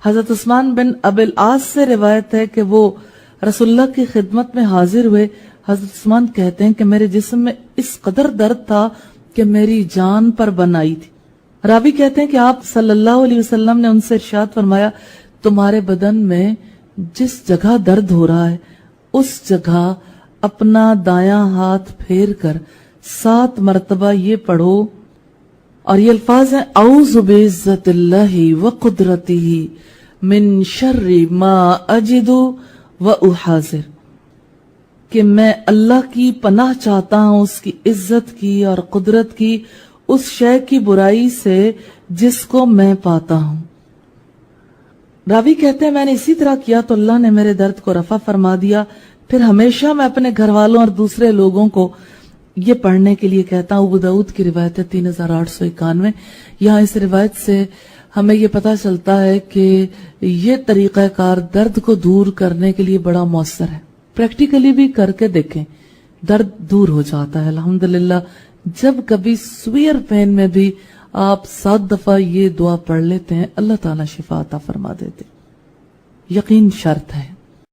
حضرت عثمان بن ابل آس سے روایت ہے کہ وہ رسول اللہ کی خدمت میں حاضر ہوئے. حضرت عثمان کہتے ہیں کہ میرے جسم میں اس قدر درد تھا کہ میری جان پر بن آئی تھی. راوی کہتے ہیں کہ آپ صلی اللہ علیہ وسلم نے ان سے ارشاد فرمایا تمہارے بدن میں جس جگہ درد ہو رہا ہے اس جگہ اپنا دایاں ہاتھ پھیر کر 7 مرتبہ یہ پڑھو، اور یہ الفاظ ہیں اعوذ بعزت اللہ وقدرتہ من شر ما اجد واحاذر، کہ میں اللہ کی پناہ چاہتا ہوں اس کی عزت کی اور قدرت کی اس شے کی برائی سے جس کو میں پاتا ہوں. راوی کہتے ہیں میں نے اسی طرح کیا تو اللہ نے میرے درد کو رفع فرما دیا. پھر ہمیشہ میں اپنے گھر والوں اور دوسرے لوگوں کو یہ پڑھنے کے لیے کہتا ہوں. ابو داؤد کی روایت ہے 3891. یہاں اس روایت سے ہمیں یہ پتا چلتا ہے کہ یہ طریقہ کار درد کو دور کرنے کے لیے بڑا مؤثر ہے. پریکٹیکلی بھی کر کے دیکھیں، درد دور ہو جاتا ہے الحمدللہ. جب کبھی سوئر پین میں بھی آپ 7 دفعہ یہ دعا پڑھ لیتے ہیں اللہ تعالیٰ شفا عطا فرما دیتے. یقین شرط ہے.